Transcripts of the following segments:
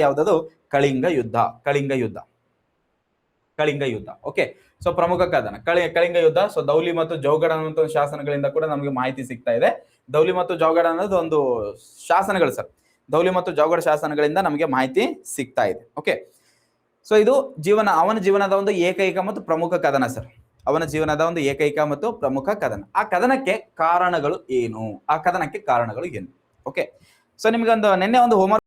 ಯಾವ್ದದು? ಕಳಿಂಗ ಯುದ್ಧ. ಕಳಿಂಗ ಯುದ್ಧ. ಕಳಿಂಗ ಯುದ್ಧ. ಓಕೆ, ಸೊ ಪ್ರಮುಖ ಕದನ ಕಳಿಂಗ ಯುದ್ಧ. ಸೊ ದೌಲಿ ಮತ್ತು ಜೌಗಡ ಅನ್ನುವಂಥ ಶಾಸನಗಳಿಂದ ಕೂಡ ನಮಗೆ ಮಾಹಿತಿ ಸಿಗ್ತಾ ಇದೆ. ದೌಲಿ ಮತ್ತು ಜೌಗಡ ಅನ್ನೋದು ಒಂದು ಶಾಸನಗಳು ಸರ್. ದೌಲಿ ಮತ್ತು ಜೌಗಡ ಶಾಸನಗಳಿಂದ ನಮಗೆ ಮಾಹಿತಿ ಸಿಗ್ತಾ ಇದೆ. ಓಕೆ, ಸೊ ಇದು ಅವನ ಜೀವನದ ಒಂದು ಏಕೈಕ ಮತ್ತು ಪ್ರಮುಖ ಕದನ ಸರ್. ಅವನ ಜೀವನದ ಒಂದು ಏಕೈಕ ಮತ್ತು ಪ್ರಮುಖ ಕದನ. ಆ ಕದನಕ್ಕೆ ಕಾರಣಗಳು ಏನು? ಓಕೆ, ಸೊ ನಿಮ್ಗೊಂದು ನಿನ್ನೆ ಒಂದು ಹೋಮ್ವರ್ಕ್.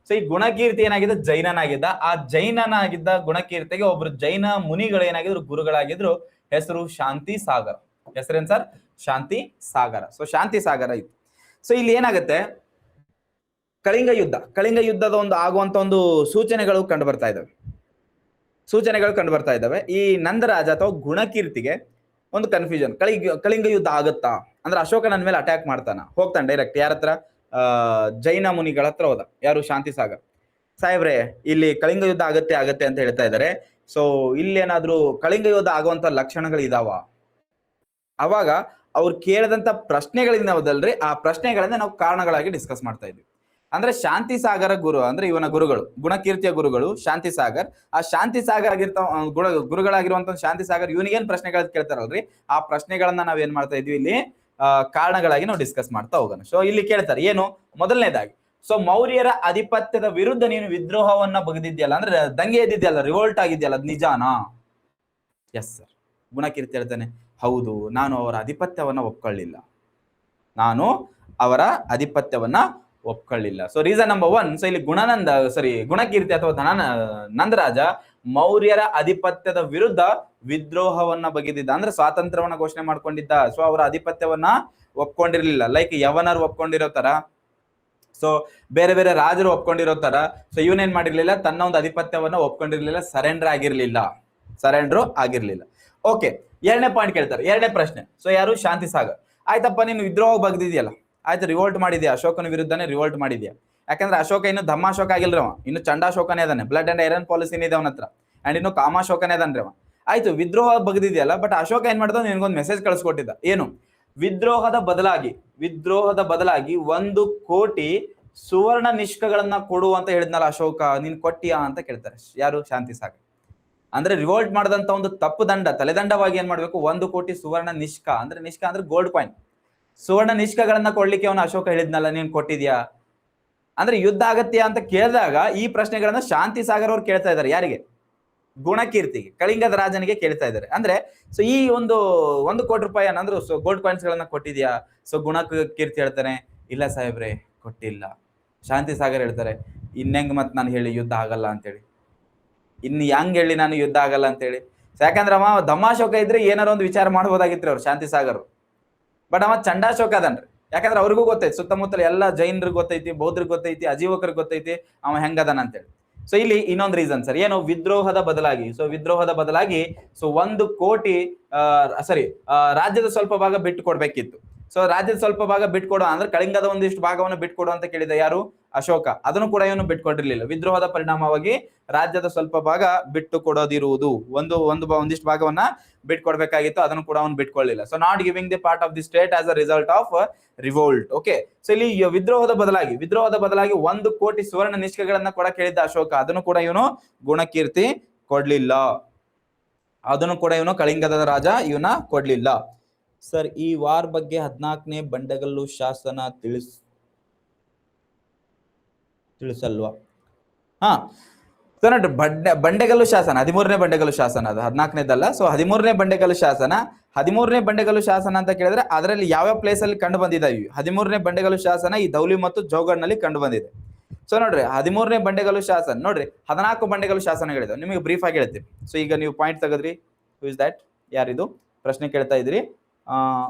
ಸೊ ಈ ಗುಣಕೀರ್ತಿ ಏನಾಗಿದೆ? ಜೈನನಾಗಿದ್ದ. ಆ ಜೈನನಾಗಿದ್ದ ಗುಣಕೀರ್ತಿಗೆ ಒಬ್ರು ಜೈನ ಮುನಿಗಳು ಏನಾಗಿದ್ರು? ಗುರುಗಳಾಗಿದ್ರು. ಹೆಸರು ಶಾಂತಿ ಸಾಗರ. ಹೆಸರೇನ್ ಸರ್? ಶಾಂತಿ ಸಾಗರ. ಸೊ ಶಾಂತಿ ಸಾಗರ ಇತ್ತು. ಸೊ ಇಲ್ಲಿ ಏನಾಗುತ್ತೆ? ಕಳಿಂಗ ಯುದ್ಧದ ಒಂದು ಆಗುವಂತ ಒಂದು ಸೂಚನೆಗಳು ಕಂಡು ಬರ್ತಾ ಇದಾವೆ. ಈ ನಂದರಾಜ ಅಥವಾ ಗುಣಕೀರ್ತಿಗೆ ಒಂದು ಕನ್ಫ್ಯೂಷನ್. ಕಳಿಂಗ ಯುದ್ಧ ಆಗುತ್ತಾ ಅಂದ್ರೆ ಅಶೋಕ ನನ್ನ ಮೇಲೆ ಅಟ್ಯಾಕ್ ಹೋಗ್ತಾನೆ ಡೈರೆಕ್ಟ್. ಯಾರ ಹತ್ರ? ಜೈನ ಮುನಿಗಳ ಹತ್ರ ಹೋದ. ಯಾರು? ಶಾಂತಿ ಸಾಗರ್. ಸಾಹೇಬ್ರೆ, ಇಲ್ಲಿ ಕಳಿಂಗ ಯುದ್ಧ ಆಗತ್ತೆ ಅಂತ ಹೇಳ್ತಾ ಇದ್ದಾರೆ. ಸೊ ಇಲ್ಲಿ ಏನಾದ್ರು ಕಳಿಂಗ ಯುದ್ಧ ಆಗುವಂತ ಲಕ್ಷಣಗಳು ಇದಾವ? ಅವಾಗ ಅವ್ರು ಕೇಳಿದಂತ ಪ್ರಶ್ನೆಗಳಿಂದಲ್ರಿ, ಆ ಪ್ರಶ್ನೆಗಳನ್ನ ನಾವು ಕಾರಣಗಳಾಗಿ ಡಿಸ್ಕಸ್ ಮಾಡ್ತಾ ಇದ್ವಿ. ಅಂದ್ರೆ ಶಾಂತಿ ಸಾಗರ ಗುರು ಅಂದ್ರೆ ಇವನ ಗುರುಗಳು, ಗುಣಕೀರ್ತಿಯ ಗುರುಗಳು ಶಾಂತಿ ಸಾಗರ್. ಆ ಶಾಂತಿ ಸಾಗರ್ ಗುರುಗಳಾಗಿರುವಂತ ಶಾಂತಿ ಸಾಗರ್ ಇವನಿಗೇನ್ ಪ್ರಶ್ನೆಗಳು ಕೇಳ್ತಾರಲ್ರಿ, ಆ ಪ್ರಶ್ನೆಗಳನ್ನ ನಾವ್ ಏನ್ ಮಾಡ್ತಾ ಇದ್ವಿ? ಇಲ್ಲಿ ಕಾರಣಗಳಾಗಿ ನಾವು ಡಿಸ್ಕಸ್ ಮಾಡ್ತಾ ಹೋಗೋಣ. ಸೊ ಇಲ್ಲಿ ಕೇಳ್ತಾರೆ ಏನು? ಮೊದಲನೇದಾಗಿ, ಸೊ ಮೌರ್ಯರ ಆಧಿಪತ್ಯದ ವಿರುದ್ಧ ನೀನು ವಿದ್ರೋಹವನ್ನ ಬಗೆದಿದ್ಯಲ್ಲ, ಅಂದ್ರೆ ದಂಗೆ ಎದ್ದಿದ್ಯಲ್ಲ, ರಿವೋಲ್ಟ್ ಆಗಿದ್ಯಲ್ಲ, ಅದ್ ನಿಜಾನಾ? Yes sir. ಗುಣಕೀರ್ತಿ ಹೇಳ್ತಾನೆ, ಹೌದು, ನಾನು ಅವರ ಆಧಿಪತ್ಯವನ್ನ ಒಪ್ಕೊಳ್ಳಿಲ್ಲ. So reason number 1. ಸೊ ಇಲ್ಲಿ ಗುಣಕೀರ್ತಿ ಅಥವಾ ನಂದರಾಜ ಮೌರ್ಯರ ಆಧಿಪತ್ಯದ ವಿರುದ್ಧ ವಿದ್ರೋಹವನ್ನ ಬಗೆದಿದ್ದ, ಅಂದ್ರೆ ಸ್ವಾತಂತ್ರ್ಯವನ್ನ ಘೋಷಣೆ ಮಾಡ್ಕೊಂಡಿದ್ದ. ಸೊ ಅವರ ಆಧಿಪತ್ಯವನ್ನ ಒಪ್ಕೊಂಡಿರ್ಲಿಲ್ಲ. ಲೈಕ್ ಯವನರು ಒಪ್ಕೊಂಡಿರೋ ತರ, ಸೊ ಬೇರೆ ಬೇರೆ ರಾಜರು ಒಪ್ಕೊಂಡಿರೋ ತರ. ಸೊ ಇವನೇನ್ ಮಾಡಿರ್ಲಿಲ್ಲ? ತನ್ನ ಒಂದು ಆಧಿಪತ್ಯವನ್ನ ಒಪ್ಕೊಂಡಿರ್ಲಿಲ್ಲ, ಸರೆಂಡರ್ ಆಗಿರ್ಲಿಲ್ಲ. ಓಕೆ, ಎರಡನೇ ಪಾಯಿಂಟ್ ಕೇಳ್ತಾರೆ, ಎರಡನೇ ಪ್ರಶ್ನೆ. ಸೊ ಯಾರು? ಶಾಂತಿ ಸಾಗರ್. ಆಯ್ತಪ್ಪ, ನೀನು ವಿದ್ರೋಹ ಬಗ್ದಿದ್ಯಲ್ಲ, ಆಯ್ತು, ರಿವೋಲ್ಟ್ ಮಾಡಿದ್ಯಾ, ಅಶೋಕನ ವಿರುದ್ಧನೇ ರಿವೋಲ್ಟ್ ಮಾಡಿದ್ಯಾ. ಯಾಕಂದ್ರೆ ಅಶೋಕ ಇನ್ನು ಧಮ್ಮಾಶೋಕ ಆಗಿಲ್ರಿ, ಅವ ಇನ್ನು ಚಂಡಾಶೋಕನೇ ಅದಾನೆ. ಬ್ಲಡ್ ಅಂಡ್ ಐರನ್ ಪಾಲಿಸಿನೇ ಇದೆ ಅವನ ಹತ್ರ. ಅಂಡ್ ಇನ್ನು ಕಾಮಾಶೋಕನೇ ಅದಾನ್ರಿ ಅವ. ಆಯ್ತು, ವಿದ್ರೋಹ ಬಗ್ದಿದ್ಯಲ್ಲ, ಬಟ್ ಅಶೋಕ ಏನ್ ಮಾಡ್ದ? ನಿನ್ಗೊಂದು ಮೆಸೇಜ್ ಕಳಿಸ್ಕೊಟ್ಟಿದ್ದ. ಏನು? ವಿದ್ರೋಹದ ಬದಲಾಗಿ 1 ಕೋಟಿ ಸುವರ್ಣ ನಿಷ್ಕಗಳನ್ನ ಕೊಡು ಅಂತ ಹೇಳಿದ್ನಲ್ಲ ಅಶೋಕ, ನೀನ್ ಕೊಟ್ಟಿಯಾ ಅಂತ ಕೇಳ್ತಾರೆ. ಯಾರು? ಶಾಂತಿ ಸಾಗರ್. ಅಂದ್ರೆ ರಿವೋಲ್ಟ್ ಮಾಡದಂತ ಒಂದು ತಪ್ಪು ತಲೆದಂಡವಾಗಿ ಏನ್ ಮಾಡ್ಬೇಕು? 1 ಕೋಟಿ ಸುವರ್ಣ ನಿಷ್ಕ ಅಂದ್ರೆ ಗೋಲ್ಡ್ ಕಾಯಿನ್, ಸುವರ್ಣ ನಿಷ್ಕಗಳನ್ನ ಕೊಡ್ಲಿಕ್ಕೆ ಅವನು ಅಶೋಕ ಹೇಳಿದ್ನಲ್ಲ, ನೀನ್ ಕೊಟ್ಟಿದ್ಯಾ? ಅಂದ್ರೆ ಯುದ್ಧ ಆಗತ್ಯ ಅಂತ ಕೇಳಿದಾಗ ಈ ಪ್ರಶ್ನೆಗಳನ್ನ ಶಾಂತಿ ಸಾಗರ್ ಅವ್ರು ಕೇಳ್ತಾ ಇದ್ದಾರೆ. ಯಾರಿಗೆ? ಗುಣಕೀರ್ತಿಗೆ, ಕಳಿಂಗದ ರಾಜನಿಗೆ ಕೇಳ್ತಾ ಇದ್ದಾರೆ. ಅಂದ್ರೆ ಸೊ ಈ 1 ಕೋಟಿ ರೂಪಾಯಿ ಅಂದ್ರೆ ಗೋಲ್ಡ್ ಕಾಯಿನ್ಸ್ ಗಳನ್ನ ಕೊಟ್ಟಿದ್ಯಾ? ಸೊ ಗುಣಕೀರ್ತಿ ಹೇಳ್ತಾನೆ, ಇಲ್ಲ ಸಾಹೇಬ್ರೆ, ಕೊಟ್ಟಿಲ್ಲ. ಶಾಂತಿ ಸಾಗರ್ ಹೇಳ್ತಾರೆ, ಇನ್ನೆಂಗ್ ಮತ್ ನಾನು ಹೇಳಿ ಯುದ್ಧ ಆಗಲ್ಲ ಅಂತೇಳಿ, ಹೆಂಗ್ ಹೇಳಿ ನಾನು ಯುದ್ಧ ಆಗಲ್ಲ ಅಂತೇಳಿ? ಯಾಕಂದ್ರೆ ಅವ ಧಮ್ಮಾಶೋಕ ಇದ್ರೆ ಏನಾರ ಒಂದು ವಿಚಾರ ಮಾಡ್ಬೋದಾಗಿತ್ರಿ ಅವ್ರು ಶಾಂತಿ ಸಾಗರ್. ಬಟ್ ಅವ ಚಂಡಾಶೋಕ ಅದನ್ರಿ. ಯಾಕಂದ್ರೆ ಅವ್ರಿಗೂ ಗೊತ್ತೈತಿ, ಸುತ್ತಮುತ್ತಲ ಎಲ್ಲ ಜೈನರಿಗೆ ಗೊತ್ತೈತಿ, ಬೌದ್ಧರಿಗೆ ಗೊತ್ತೈತಿ, ಅಜೀವಕರಿಗೆ ಗೊತ್ತೈತಿ ಅವ ಹೆಂಗದನ ಅಂತೇಳಿ. ಸೊ ಇಲ್ಲಿ ಇನ್ನೊಂದು ರೀಸನ್ ಸರ್, ಏನು? ವಿದ್ರೋಹದ ಬದಲಾಗಿ 1 ಕೋಟಿ ರಾಜ್ಯದ ಸ್ವಲ್ಪ ಭಾಗ ಬಿಟ್ಟು ಕೊಡ್ಬೇಕಿತ್ತು. ಸೊ ರಾಜ್ಯದ ಸ್ವಲ್ಪ ಭಾಗ ಬಿಟ್ಕೊಡೋ ಅಂದ್ರೆ ಕಳಿಂಗದ ಒಂದಿಷ್ಟು ಭಾಗವನ್ನು ಬಿಟ್ಕೊಡು ಅಂತ ಕೇಳಿದ ಯಾರು? ಅಶೋಕ. ಅದನ್ನು ಕೂಡ ಇವನು ಬಿಟ್ಕೊಟ್ಟಿರ್ಲಿಲ್ಲ. ವಿದ್ರೋಹದ ಪರಿಣಾಮವಾಗಿ ರಾಜ್ಯದ ಸ್ವಲ್ಪ ಭಾಗ ಬಿಟ್ಟು ಕೊಡೋದಿರುವುದು, ಒಂದಿಷ್ಟು ಭಾಗವನ್ನ ಬಿಟ್ಕೊಡ್ಬೇಕಾಗಿತ್ತು, ಅದನ್ನು ಕೂಡ ಅವನು ಬಿಟ್ಕೊಳ್ಳಿಲ್ಲ. So not giving the part of the state as a result of revolt. Okay, so ಇಲ್ಲಿ ವಿದ್ರೋಹದ ಬದಲಾಗಿ 1 ಕೋಟಿ ಸುವರ್ಣ ನಿಷ್ಕಗಳನ್ನ ಕೂಡ ಕೇಳಿದ್ದ ಅಶೋಕ, ಅದನ್ನು ಕೂಡ ಇವನು ಗುಣಕೀರ್ತಿ ಕೊಡ್ಲಿಲ್ಲ. ಅದನ್ನು ಕೂಡ ಇವನು ಕಳಿಂಗದ ರಾಜ ಇವನ ಕೊಡ್ಲಿಲ್ಲ. ಸರ್, ಈ ವಾರ್ ಬಗ್ಗೆ 14ನೇ ಬಂಡೆಗಲ್ಲು ಶಾಸನ ತಿಳಿಸಲ್ವಾ? ನೋಡ್ರಿ, ಬಂಡೆಗಲ್ಲು ಶಾಸನ 13ನೇ ಬಂಡೆಗಲ್ಲು ಶಾಸನ, ಅದು 14ನೇದಲ್ಲ. ಸೊ 13ನೇ ಬಂಡೆಗಲ್ಲು ಶಾಸನ ಅಂತ ಕೇಳಿದ್ರೆ ಅದರಲ್ಲಿ ಯಾವ ಪ್ಲೇಸ್ ಅಲ್ಲಿ ಕಂಡು ಬಂದಿದೆ? 13ನೇ ಬಂಡೆಗಲ್ಲು ಶಾಸನ ಈ ದೌಲಿ ಮತ್ತು ಜೌಗಡ್ನಲ್ಲಿ ಕಂಡು ಬಂದಿದೆ. ಸೊ ನೋಡ್ರಿ, 13ನೇ ಬಂಡೆಗಲ್ಲು ಶಾಸನ ನೋಡ್ರಿ, 14 ಬಂಡೆಗಲ್ಲು ಶಾಸನಗಳಿದಾವೆ. ನಿಮಗೆ ಬ್ರೀಫ್ ಆಗಿ ಹೇಳ್ತೀನಿ. ಸೊ ಈಗ ನೀವು ಪಾಯಿಂಟ್ ತೆಗೆದ್ರಿ, ಹೂ ಇಸ್ ದಟ್? ಯಾರಿದು ಪ್ರಶ್ನೆ ಕೇಳ್ತಾ ಇದ್ರಿ?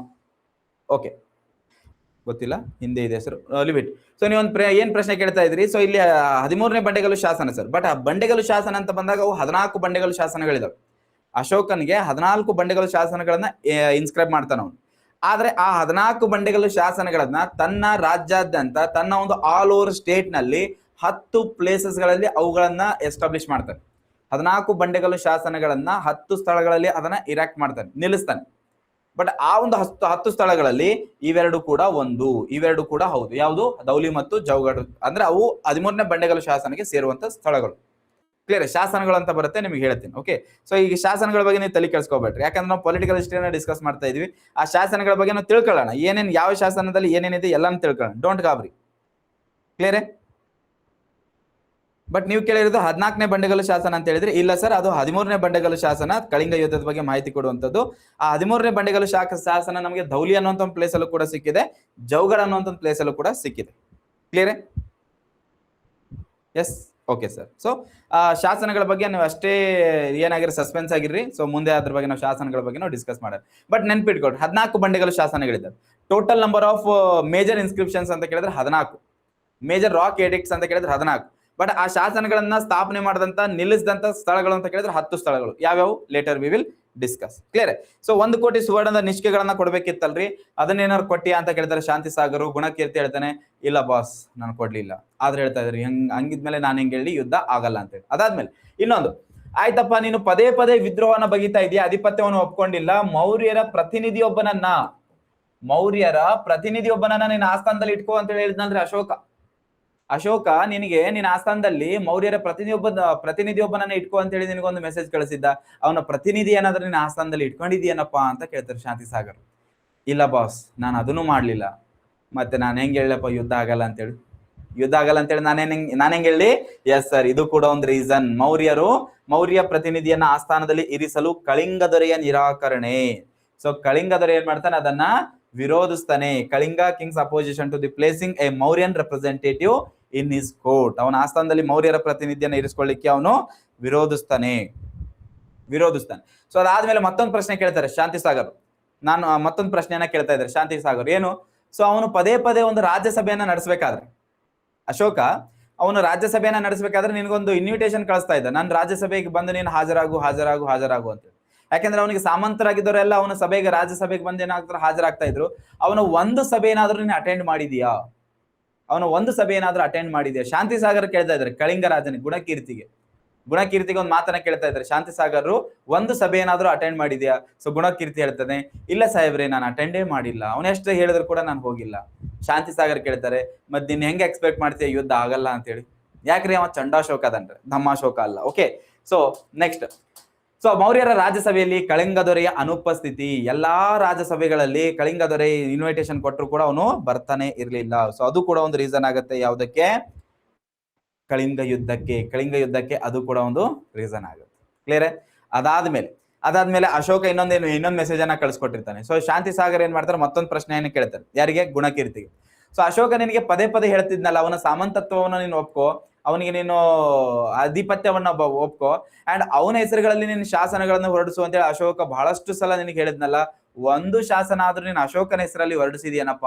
ಓಕೆ, ಗೊತ್ತಿಲ್ಲ, ಹಿಂದೆ ಇದೆ ಹೆಸರು, ಲಿಮಿಟ್. ಸೊ ನೀವೊಂದು ಏನ್ ಪ್ರಶ್ನೆ ಕೇಳ್ತಾ ಇದ್ರಿ? ಸೊ ಇಲ್ಲಿ 13ನೇ ಬಂಡೆಗಲ್ಲು ಶಾಸನ ಸರ್. ಬಟ್ ಆ ಬಂಡೆಗಲ್ಲು ಶಾಸನ ಅಂತ ಬಂದಾಗ ಅವು 14 ಬಂಡೆಗಲ್ಲು ಶಾಸನಗಳಿದಾವೆ. ಅಶೋಕನ್ಗೆ 14 ಬಂಡೆಗಲ್ಲು ಶಾಸನಗಳನ್ನ ಇನ್ಸ್ಕ್ರೈಬ್ ಮಾಡ್ತಾನ ಅವನು. ಆದ್ರೆ ಆ 14 ಬಂಡೆಗಲ್ಲು ಶಾಸನಗಳನ್ನ ತನ್ನ ರಾಜ್ಯಾದ್ಯಂತ, ತನ್ನ ಒಂದು ಆಲ್ ಓವರ್ ಸ್ಟೇಟ್ ನಲ್ಲಿ 10 ಪ್ಲೇಸಸ್ ಗಳಲ್ಲಿ ಅವುಗಳನ್ನ ಎಸ್ಟಾಬ್ಲಿಷ್ ಮಾಡ್ತಾನೆ. 14 ಬಂಡೆಗಲ್ಲು ಶಾಸನಗಳನ್ನ 10 ಸ್ಥಳಗಳಲ್ಲಿ ಅದನ್ನ ಇರಾಕ್ಟ್ ಮಾಡ್ತಾನೆ, ನಿಲ್ಲಿಸ್ತಾನೆ. ಬಟ್ ಆ ಒಂದು 10 ಸ್ಥಳಗಳಲ್ಲಿ ಇವೆರಡು ಕೂಡ ಇವೆರಡು ಕೂಡ ಹೌದು. ಯಾವುದು? ದೌಲಿ ಮತ್ತು ಜೌಗಡ್, ಅಂದ್ರೆ ಅವು 13ನೇ ಬಂಡೆಗಲ್ಲು ಶಾಸನಕ್ಕೆ ಸೇರುವಂತ ಸ್ಥಳಗಳು. ಕ್ಲಿಯರ್? ಶಾಸನಗಳು ಅಂತ ಬರುತ್ತೆ, ನಿಮ್ಗೆ ಹೇಳ್ತೀನಿ. ಓಕೆ, ಸೊ ಈಗ ಶಾಸನಗಳ ಬಗ್ಗೆ ನೀವು ತಲೆ ಕೆಡಿಸ್ಕೋಬೇಡ್ರಿ, ಯಾಕಂದ್ರೆ ನಾವು ಪೊಲಿಟಿಕಲ್ ಹಿಸ್ಟ್ರಿನ ಡಿಸ್ಕಸ್ ಮಾಡ್ತಾ ಇದೀವಿ. ಆ ಶಾಸನಗಳ ಬಗ್ಗೆ ನಾವು ತಿಳ್ಕೊಳ್ಳೋಣ, ಏನೇನು ಯಾವ ಶಾಸನದಲ್ಲಿ ಏನೇನಿದೆ ಎಲ್ಲಾನು ತಿಳ್ಕೊಳ್ಳೋಣ. ಡೋಂಟ್ ಗಾಬರಿ. ಕ್ಲಿಯರ್? ಬಟ್ ನೀವು ಕೇಳಿರೋದು 14ನೇ ಬಂಡೆಗಲ್ಲು ಶಾಸನ ಅಂತ ಹೇಳಿದ್ರೆ, ಇಲ್ಲ ಸರ್, ಅದು 13ನೇ ಬಂಡೆಗಲ್ಲು ಶಾಸನ, ಕಳಿಂಗ ಯುದ್ಧದ ಬಗ್ಗೆ ಮಾಹಿತಿ ಕೊಡುವಂತದ್ದು. ಆ 13ನೇ ಬಂಡೆಗಲ್ಲು ಶಾಸನ ನಮಗೆ ದೌಲಿ ಅನ್ನುವಂತ ಒಂದು ಪ್ಲೇಸ್ ಅಲ್ಲೂ ಕೂಡ ಸಿಕ್ಕಿದೆ, ಜೌಗಡ್ ಅನ್ನುವಂತ ಒಂದು ಪ್ಲೇಸ್ ಅಲ್ಲೂ ಕೂಡ ಸಿಕ್ಕಿದೆ. Clear? Yes, okay sir. So ಶಾಸನಗಳ ಬಗ್ಗೆ ನೀವು ಅಷ್ಟೇ ಏನಾಗಿರಿ, ಸಸ್ಪೆನ್ಸ್ ಆಗಿರ್ರಿ. ಸೊ ಮುಂದೆ ಅದ್ರ ಬಗ್ಗೆ ನಾವು ಶಾಸನಗಳ ಬಗ್ಗೆ ನಾವು ಡಿಸ್ಕಸ್ ಮಾಡೋಣ. ಬಟ್ ನೆನ್ಪಿಟ್ಕೊಡ್ರಿ, 14 ಬಂಡೆಗಲ್ಲು ಶಾಸನಗಳಿದ್ದಾವೆ. Total number of major inscriptions ಅಂತ ಕೇಳಿದ್ರೆ 14, ಮೇಜರ್ ರಾಕ್ ಎಡಿಕ್ಟ್ಸ್ ಅಂತ ಕೇಳಿದ್ರೆ 14. ಬಟ್ ಆ ಶಾಸನಗಳನ್ನ ಸ್ಥಾಪನೆ ಮಾಡಿದಂತ ನಿಲ್ಲಿಸಿದಂತ ಸ್ಥಳಗಳು ಅಂತ ಕೇಳಿದ್ರೆ 10 ಸ್ಥಳಗಳು. ಯಾವ್ಯಾವು? Litre we will discuss. Clear? So 1 ಕೋಟಿ ಸುವರ್ಣದ ನಿಷ್ಕೆಗಳನ್ನ ಕೊಡ್ಬೇಕಿತ್ತಲ್ರಿ, ಅದನ್ನೇನಾರು ಕೊಟ್ಟಿಯಾ ಅಂತ ಕೇಳಿದ್ರೆ ಶಾಂತಿ ಸಾಗರು ಗುಣಕೀರ್ತಿ ಹೇಳ್ತಾನೆ, ಇಲ್ಲ ಬಾಸ್ ನಾನು ಕೊಡ್ಲಿಲ್ಲ. ಆದ್ರೆ ಹೇಳ್ತಾ ಇದ್ರಿ, ಹಂಗಿದ್ಮೇಲೆ ನಾನು ಹೆಂಗ್ ಹೇಳಿ ಯುದ್ಧ ಆಗಲ್ಲ ಅಂತ ಹೇಳಿ. ಅದಾದ್ಮೇಲೆ ಇನ್ನೊಂದು, ಆಯ್ತಪ್ಪ ನೀನು ಪದೇ ಪದೇ ವಿದ್ರೋಹನ ಬಗಿತಾ ಇದೆಯಾ, ಆಧಿಪತ್ಯವನ್ನು ಒಪ್ಕೊಂಡಿಲ್ಲ, ಮೌರ್ಯರ ಪ್ರತಿನಿಧಿಯೊಬ್ಬನನ್ನ ನಿನ್ನ ಆಸ್ಥಾನದಲ್ಲಿ ಇಟ್ಕೋ ಅಂತ ಹೇಳಿ ಹೇಳಿದ್ನಂದ್ರೆ ಅಶೋಕ ನಿನಗೆ ನಿನ್ನ ಆಸ್ಥಾನದಲ್ಲಿ ಮೌರ್ಯರ ಪ್ರತಿನಿಧಿಯೊಬ್ಬನನ್ನ ಇಟ್ಕೋ ಅಂತ ಹೇಳಿ ನಿನಗೊಂದು ಮೆಸೇಜ್ ಕಳಿಸಿದ್ದ. ಅವನ ಪ್ರತಿನಿಧಿ ಏನಾದ್ರೂ ನಿನ್ನ ಆಸ್ಥಾನದಲ್ಲಿ ಇಟ್ಕೊಂಡಿದ್ಯೇನಪ್ಪ ಅಂತ ಕೇಳ್ತಾರೆ ಶಾಂತಿ ಸಾಗರ್. ಇಲ್ಲ ಬಾಸ್, ನಾನು ಅದನ್ನು ಮಾಡ್ಲಿಲ್ಲ. ಮತ್ತೆ ನಾನು ಹೆಂಗ್ ಹೇಳಪ್ಪ ಯುದ್ಧ ಆಗಲ್ಲ ಅಂತೇಳಿ ನಾನು ಹೆಂಗ್ ಹೇಳಿ? ಎಸ್ ಸರ್, ಇದು ಕೂಡ ಒಂದು ರೀಸನ್. ಮೌರ್ಯ ಪ್ರತಿನಿಧಿಯನ್ನ ಆಸ್ಥಾನದಲ್ಲಿ ಇರಿಸಲು ಕಳಿಂಗ ದೊರೆಯ ನಿರಾಕರಣೆ. ಸೊ ಕಳಿಂಗ ದೊರೆ ಏನ್ ಮಾಡ್ತಾನೆ, ಅದನ್ನ ವಿರೋಧಿಸ್ತಾನೆ. Kalinga kings opposition to the placing a Mauryan representative in his court. ಅವನ ಆಸ್ಥಾನದಲ್ಲಿ ಮೌರ್ಯರ ಪ್ರತಿನಿಧಿಯನ್ನ ಇರಿಸ್ಕೊಳ್ಳಿಕ್ಕೆ ಅವನು ವಿರೋಧಿಸ್ತಾನೆ. ಸೊ ಅದಾದ್ಮೇಲೆ ಮತ್ತೊಂದು ಪ್ರಶ್ನೆ ಕೇಳ್ತಾರೆ ಶಾಂತಿ ಸಾಗರ್. ಮತ್ತೊಂದು ಪ್ರಶ್ನೆಯನ್ನ ಕೇಳ್ತಾ ಇದ್ದಾರೆ ಶಾಂತಿ ಸಾಗರ್. ಏನು? ಸೊ ಅವನು ಪದೇ ಪದೇ ಒಂದು ರಾಜ್ಯಸಭೆಯನ್ನ ನಡೆಸಬೇಕಾದ್ರೆ, ಅಶೋಕ ಅವನು ರಾಜ್ಯಸಭೆಯನ್ನ ನಡೆಸಬೇಕಾದ್ರೆ ನಿನಗೊಂದು ಇನ್ವಿಟೇಷನ್ ಕಳಿಸ್ತಾ ಇದ್ದ, ನಾನು ರಾಜ್ಯಸಭೆಗೆ ಬಂದು ನೀನು ಹಾಜರಾಗು ಅಂತ. ಯಾಕಂದ್ರೆ ಅವನಿಗೆ ಸಾಮಂತರಾಗಿದ್ದವರೆಲ್ಲ ಅವನ ರಾಜ್ಯಸಭೆಗೆ ಬಂದು ಏನಾಗ್ತಾರೆ, ಹಾಜರಾಗ್ತಾ ಇದ್ರು. ಅವನ ಒಂದು ಸಭೆ ಏನಾದ್ರೂ ನೀನು ಅಟೆಂಡ್ ಮಾಡಿದೀಯಾ? ಶಾಂತಿ ಸಾಗರ್ ಕೇಳ್ತಾ ಇದ್ದಾರೆ ಕಳಿಂಗ ರಾಜನಿಗೆ, ಗುಣಕೀರ್ತಿಗೆ ಒಂದು ಮಾತನ್ನ ಕೇಳ್ತಾ ಇದ್ದಾರೆ ಶಾಂತಿ ಸಾಗರ್, ಒಂದು ಸಭೆ ಏನಾದ್ರೂ ಅಟೆಂಡ್ ಮಾಡಿದ್ಯಾ? ಸೊ ಗುಣಕೀರ್ತಿ ಹೇಳ್ತಾನೆ, ಇಲ್ಲ ಸಾಹೇಬ್ರೆ, ನಾನು ಅಟೆಂಡೇ ಮಾಡಿಲ್ಲ. ಅವನ ಎಷ್ಟು ಹೇಳಿದ್ರು ಕೂಡ ನಾನು ಹೋಗಿಲ್ಲ. ಶಾಂತಿ ಸಾಗರ್ ಕೇಳ್ತಾರೆ, ಮತ್ತೆ ನೀನ್ ಹೆಂಗೆ ಎಕ್ಸ್ಪೆಕ್ಟ್ ಮಾಡ್ತೀಯ ಯುದ್ಧ ಆಗಲ್ಲ ಅಂತೇಳಿ? ಯಾಕ್ರಿ, ಅವ ಚಂಡಾಶೋಕ ಅದನ್ರಿ, ಧಮ್ಮಾಶೋಕ ಅಲ್ಲ. ಓಕೆ, ಸೊ ನೆಕ್ಸ್ಟ್, ಸೊ ಮೌರ್ಯರ ರಾಜ್ಯಸಭೆಯಲ್ಲಿ ಕಳಿಂಗ ದೊರೆಯ ಅನುಪಸ್ಥಿತಿ. ಎಲ್ಲಾ ರಾಜ್ಯಸಭೆಗಳಲ್ಲಿ ಕಳಿಂಗ ದೊರೆ ಇನ್ವಿಟೇಷನ್ ಕೊಟ್ಟರು ಕೂಡ ಅವನು ಬರ್ತಾನೆ ಇರ್ಲಿಲ್ಲ. ಸೊ ಅದು ಕೂಡ ಒಂದು ರೀಸನ್ ಆಗುತ್ತೆ. ಯಾವುದಕ್ಕೆ? ಕಳಿಂಗ ಯುದ್ಧಕ್ಕೆ ಅದು ಕೂಡ ಒಂದು ರೀಸನ್ ಆಗುತ್ತೆ. ಕ್ಲಿಯರ್? ಅದಾದ್ಮೇಲೆ ಅಶೋಕ ಇನ್ನೊಂದು ಮೆಸೇಜ್ ಅನ್ನ ಕಳಿಸ್ಕೊಟ್ಟಿರ್ತಾನೆ. ಸೊ ಶಾಂತಿ ಸಾಗರ್ ಏನ್ ಮಾಡ್ತಾರೆ, ಮತ್ತೊಂದು ಪ್ರಶ್ನೆಯನ್ನು ಕೇಳ್ತಾರೆ. ಯಾರಿಗೆ? ಗುಣಕೀರ್ತಿಗೆ. ಸೊ ಅಶೋಕ ನಿನಗೆ ಪದೇ ಪದೇ ಹೇಳ್ತಿದ್ನಲ್ಲ, ಅವನ ಸಾಮಂತತ್ವವನ್ನು ನೀನು ಒಪ್ಕೋ, ಅವನಿಗೆ ನೀನು ಆಧಿಪತ್ಯವನ್ನ ಒಪ್ಕೋ, ಅಂಡ್ ಅವನ ಹೆಸರುಗಳಲ್ಲಿ ನೀನು ಶಾಸನಗಳನ್ನು ಹೊರಡಿಸು ಅಂತೇಳಿ ಅಶೋಕ ಬಹಳಷ್ಟು ಸಲ ನಿನಗೆ ಹೇಳಿದ್ನಲ್ಲ, ಒಂದು ಶಾಸನ ಆದ್ರೂ ನೀನು ಅಶೋಕನ ಹೆಸರಲ್ಲಿ ಹೊರಡಿಸಿದ್ಯೇನಪ್ಪ?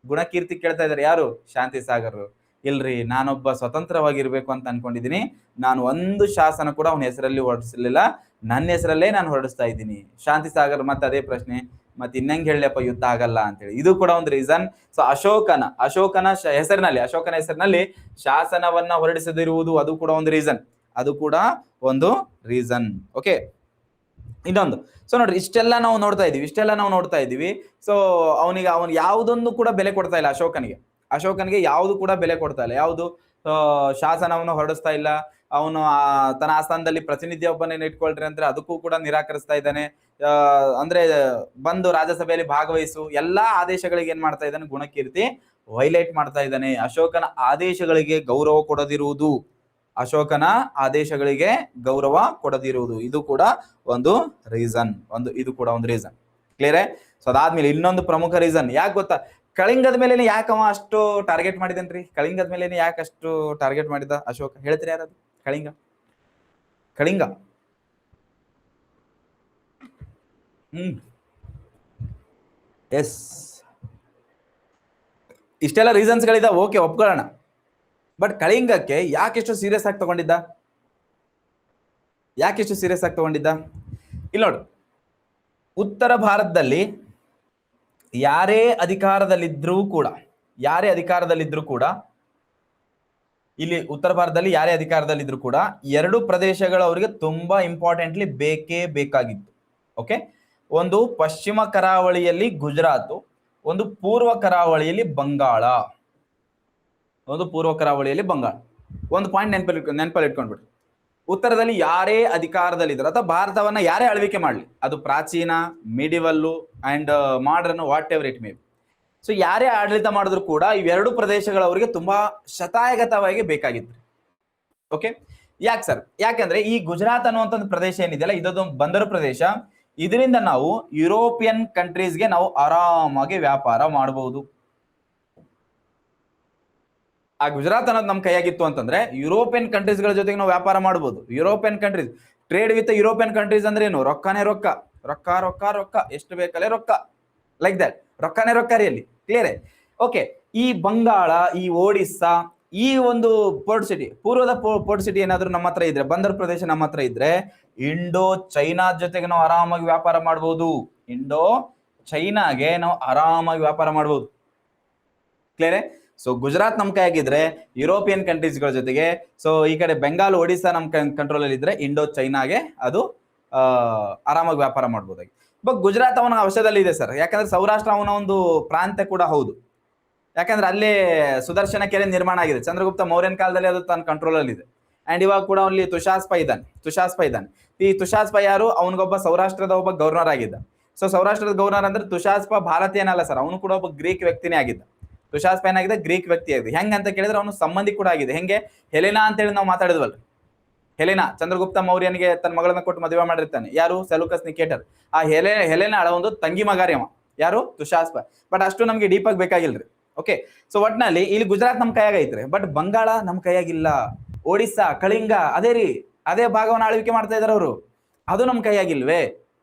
ಗುಣಕೀರ್ತಿ ಕೇಳ್ತಾ ಇದಾರೆ. ಯಾರು? ಶಾಂತಿ ಸಾಗರ್. ಇಲ್ರಿ, ನಾನೊಬ್ಬ ಸ್ವತಂತ್ರವಾಗಿರ್ಬೇಕು ಅಂತ ಅನ್ಕೊಂಡಿದೀನಿ, ನಾನು ಒಂದು ಶಾಸನ ಕೂಡ ಅವನ ಹೆಸರಲ್ಲಿ ಹೊರಡಿಸಲಿಲ್ಲ, ನನ್ನ ಹೆಸರಲ್ಲೇ ನಾನು ಹೊರಡಿಸ್ತಾ ಇದ್ದೀನಿ. ಶಾಂತಿ ಸಾಗರ್ ಮತ್ತೆ ಅದೇ ಪ್ರಶ್ನೆ, ಮತ್ತೆ ಇನ್ನಂಗೆ ಹೇಳಪ್ಪ ಯುದ್ಧ ಆಗಲ್ಲ ಅಂತೇಳಿ. ಇದು ಕೂಡ ಒಂದು ರೀಸನ್. ಸೊ ಅಶೋಕನ ಹೆಸರಿನಲ್ಲಿ ಶಾಸನವನ್ನ ಹೊರಡಿಸದಿರುವುದು ಅದು ಕೂಡ ಒಂದು ರೀಸನ್. ಓಕೆ, ಇನ್ನೊಂದು, ಸೊ ನೋಡ್ರಿ, ಇಷ್ಟೆಲ್ಲ ನಾವು ನೋಡ್ತಾ ಇದೀವಿ. ಸೊ ಅವನು ಯಾವುದೊಂದು ಕೂಡ ಬೆಲೆ ಕೊಡ್ತಾ ಇಲ್ಲ ಅಶೋಕನಿಗೆ ಯಾವುದು ಕೂಡ ಬೆಲೆ ಕೊಡ್ತಾ ಇಲ್ಲ. ಯಾವುದು? ಶಾಸನವನ್ನು ಹೊರಡಿಸ್ತಾ ಇಲ್ಲ. ಅವನು ತನ್ನ ಆಸ್ಥಾನದಲ್ಲಿ ಪ್ರತಿನಿಧಿಯೊಬ್ಬನೇನು ಇಟ್ಕೊಳ್ರಿ ಅಂದ್ರೆ ಅದಕ್ಕೂ ಕೂಡ ನಿರಾಕರಿಸ್ತಾ ಇದ್ದಾನೆ. ಅಂದ್ರೆ ಬಂದು ರಾಜ್ಯಸಭೆಯಲ್ಲಿ ಭಾಗವಹಿಸು, ಎಲ್ಲಾ ಆದೇಶಗಳಿಗೆ ಏನ್ ಮಾಡ್ತಾ ಇದ್ದಾನೆ, ಗುಣಕೀರ್ತಿ ವೈಲೇಟ್ ಮಾಡ್ತಾ ಇದ್ದಾನೆ. ಅಶೋಕನ ಆದೇಶಗಳಿಗೆ ಗೌರವ ಕೊಡದಿರುವುದು ಇದು ಕೂಡ ಒಂದು ರೀಸನ್. ಕ್ಲಿಯರ್? ಸೊ ಅದಾದ್ಮೇಲೆ ಇನ್ನೊಂದು ಪ್ರಮುಖ ರೀಸನ್ ಯಾಕೆ ಗೊತ್ತಾ? ಕಳಿಂಗದ ಮೇಲೆ ಯಾಕೆ ಅವ ಅಷ್ಟು ಟಾರ್ಗೆಟ್ ಮಾಡಿದನ್ರಿ? ಕಳಿಂಗದ ಮೇಲೆ ಯಾಕೆ ಅಷ್ಟು ಟಾರ್ಗೆಟ್ ಮಾಡಿದ ಅಶೋಕ? ಹೇಳ್ತೀರಿ ಯಾರದು? ಕಳಿಂಗ ಎಸ್, ಇಷ್ಟೆಲ್ಲ ರೀಸನ್ಸ್ ಗಳಿದ, ಓಕೆ, ಒಪ್ಕೊಳ್ಳೋಣ. ಬಟ್ ಕಳಿಂಗಕ್ಕೆ ಯಾಕೆಷ್ಟು ಸೀರಿಯಸ್ ಆಗಿ ತಗೊಂಡಿದ್ದ? ಇಲ್ಲಿ ನೋಡಿ, ಉತ್ತರ ಭಾರತದಲ್ಲಿ ಯಾರೇ ಅಧಿಕಾರದಲ್ಲಿದ್ರೂ ಕೂಡ ಇಲ್ಲಿ ಉತ್ತರ ಭಾರತದಲ್ಲಿ ಯಾರೇ ಅಧಿಕಾರದಲ್ಲಿದ್ರು ಕೂಡ 2 ಪ್ರದೇಶಗಳು ಅವರಿಗೆ ತುಂಬಾ ಇಂಪಾರ್ಟೆಂಟ್ಲಿ ಬೇಕೇ ಬೇಕಾಗಿತ್ತು. ಓಕೆ, ಒಂದು ಪಶ್ಚಿಮ ಕರಾವಳಿಯಲ್ಲಿ ಗುಜರಾತ್, ಒಂದು ಪೂರ್ವ ಕರಾವಳಿಯಲ್ಲಿ ಬಂಗಾಳ. ಒಂದು ಪೂರ್ವ ಕರಾವಳಿಯಲ್ಲಿ ಬಂಗಾಳ. ಒಂದು ಪಾಯಿಂಟ್ ನೆನಪಲ್ಲಿ ಇಟ್ಕೊಂಡ್ಬಿಡ್ರಿ. ಉತ್ತರದಲ್ಲಿ ಯಾರೇ ಅಧಿಕಾರದಲ್ಲಿದ್ದಾರೆ ಅಥವಾ ಭಾರತವನ್ನ ಯಾರೇ ಆಳ್ವಿಕೆ ಮಾಡಲಿ, ಅದು ಪ್ರಾಚೀನ, medieval and modern, whatever it may be. So ಯಾರೇ ಆಡಳಿತ ಮಾಡಿದ್ರು ಕೂಡ ಇವೆರಡು ಪ್ರದೇಶಗಳವರಿಗೆ ತುಂಬಾ ಶತಾಯಗತವಾಗಿ ಬೇಕಾಗಿತ್ತು. ಓಕೆ, ಯಾಕೆ ಸರ್? ಯಾಕಂದ್ರೆ ಈ ಗುಜರಾತ್ ಅನ್ನುವಂಥ ಪ್ರದೇಶ ಏನಿದೆಯಲ್ಲ, ಇದೊಂದು ಬಂದರು ಪ್ರದೇಶ. ಇದರಿಂದ ನಾವು ಯುರೋಪಿಯನ್ ಕಂಟ್ರೀಸ್ಗೆ ನಾವು ಆರಾಮಾಗಿ ವ್ಯಾಪಾರ ಮಾಡಬಹುದು. ಆ ಗುಜರಾತ್ ಅನ್ನೋದು ನಮ್ಮ ಕೈಯಾಗಿತ್ತು ಅಂತಂದ್ರೆ ಯುರೋಪಿಯನ್ ಕಂಟ್ರೀಸ್ ಗಳ ಜೊತೆಗೆ ನಾವು ವ್ಯಾಪಾರ ಮಾಡಬಹುದು. European countries, trade with European countries ಅಂದ್ರೆ ಏನು? ರೊಕ್ಕನೇ ರೊಕ್ಕ, ರೊಕ್ಕ ರೊಕ್ಕ ರೊಕ್ಕ, ಎಷ್ಟು ಬೇಕಲ್ಲೇ ರೊಕ್ಕ, ಲೈಕ್ ದಟ್. ರೊಕ್ಕನೇ ರೊಕ್ಕ ರಿಯಲ್ಲಿ. ಕ್ಲಿಯರ್? ಓಕೆ, ಈ ಬಂಗಾಳ, ಈ ಒಡಿಸ್ಸಾ, ಈ ಒಂದು ಪೋರ್ಟ್ ಸಿಟಿ, ಪೂರ್ವದ ಪೋರ್ಟ್ ಸಿಟಿ ಏನಾದ್ರು ನಮ್ಮ ಹತ್ರ ಇದ್ರೆ, ಬಂದರ್ ಪ್ರದೇಶ ನಮ್ಮ ಹತ್ರ ಇದ್ರೆ, ಇಂಡೋ ಚೈನಾ ಜೊತೆಗೆ ನಾವು ಆರಾಮಾಗಿ ವ್ಯಾಪಾರ ಮಾಡಬಹುದು. ಇಂಡೋ ಚೈನಾಗೆ ನಾವು ಆರಾಮಾಗಿ ವ್ಯಾಪಾರ ಮಾಡಬಹುದು. ಕ್ಲಿಯರ್? ಸೊ ಗುಜರಾತ್ ನಮ್ ಕೈಯಾಗಿದ್ರೆ ಯುರೋಪಿಯನ್ ಕಂಟ್ರೀಸ್ ಗಳ ಜೊತೆಗೆ, ಸೊ ಈ ಕಡೆ ಬೆಂಗಾಲ್, ಒಡಿಸ್ಸಾ ನಮ್ ಕಂಟ್ರೋಲ್ ಅಲ್ಲಿ ಇದ್ರೆ ಇಂಡೋ ಚೈನಾಗೆ ಅದು ಆರಾಮಾಗಿ ವ್ಯಾಪಾರ ಮಾಡಬಹುದಾಗಿ. ಬಟ್ ಗುಜರಾತ್ ಅವನ ಅವಶ್ಯದಲ್ಲಿ ಇದೆ ಸರ್. ಯಾಕಂದ್ರೆ ಸೌರಾಷ್ಟ್ರ ಅವನ ಒಂದು ಪ್ರಾಂತ್ಯ ಕೂಡ ಹೌದು. ಯಾಕಂದ್ರೆ ಅಲ್ಲೇ ಸುದರ್ಶನ ಕೆರೆ ನಿರ್ಮಾಣ ಆಗಿದೆ. ಚಂದ್ರಗುಪ್ತ ಮೌರ್ಯನ್ ಕಾಲದಲ್ಲಿ ಅದು ತನ್ನ ಕಂಟ್ರೋಲ್ ಅಲ್ಲಿ ಇದೆ. ಅಂಡ್ ಇವಾಗ ಕೂಡ ಅಲ್ಲಿ ತುಷಾಸ್ಪ ಇದ್ದಾನೆ. ಈ ತುಷಾಸ್ಪ ಯಾರು? ಅವನಿಗೊಬ್ಬ ಸೌರಾಷ್ಟ್ರದ ಒಬ್ಬ ಗವರ್ನರ್ ಆಗಿದ್ದ. ಸೊ ಸೌರಾಷ್ಟ್ರದ ಗವರ್ನರ್ ಅಂದ್ರೆ ತುಷಾಸ್ಪ ಭಾರತೀಯನಲ್ಲ ಸರ್, ಅವನು ಕೂಡ ಒಬ್ಬ ಗ್ರೀಕ್ ವ್ಯಕ್ತಿನೇ ಆಗಿದ್ದ. ತುಷಾಸ್ಪ ಏನಾಗಿದೆ? ಗ್ರೀಕ್ ವ್ಯಕ್ತಿ ಆಗಿದೆ. ಹೆಂಗಂತ ಕೇಳಿದ್ರೆ ಅವನು ಸಂಬಂಧಿ ಕೂಡ ಆಗಿದೆ. ಹೆಂಗೆ? ಹೆಲೆನಾ ಅಂತ ಹೇಳಿ ನಾವು ಮಾತಾಡಿದ್ವಲ್ರಿ. ಹೆಲೆನಾ ಚಂದ್ರಗುಪ್ತ ಮೌರ್ಯನಿಗೆ ತನ್ನ ಮಗಳನ್ನ ಕೊಟ್ಟು ಮದುವೆ ಮಾಡಿರ್ತಾನೆ. ಯಾರು? ಸೆಲೂಕಸ್ ನಿಕೇಟರ್. ಆ ಹೆಲೆನಾಳ ಒಂದು ತಂಗಿ ಮಗಾರಿ ಅವ. ಯಾರು? ತುಷಾಸ್ಪ. ಬಟ್ ಅಷ್ಟು ನಮ್ಗೆ ಡೀಪ್ ಆಗಿ ಬೇಕಾಗಿಲ್ರಿ. ಓಕೆ, ಸೊ ಒಟ್ನಲ್ಲಿ ಇಲ್ಲಿ ಗುಜರಾತ್ ನಮ್ ಕೈಯಾಗ ಐತ್ರಿ, ಬಟ್ ಬಂಗಾಳ ನಮ್ ಕೈಯಾಗಿಲ್ಲ. ಒಡಿಸ್ಸಾ, ಕಳಿಂಗ, ಅದೇ ಭಾಗವನ್ನು ಆಳ್ವಿಕೆ ಮಾಡ್ತಾ ಇದಾರೆ ಅವರು, ಅದು ನಮ್ ಕೈಯಾಗಿಲ್ವೇ?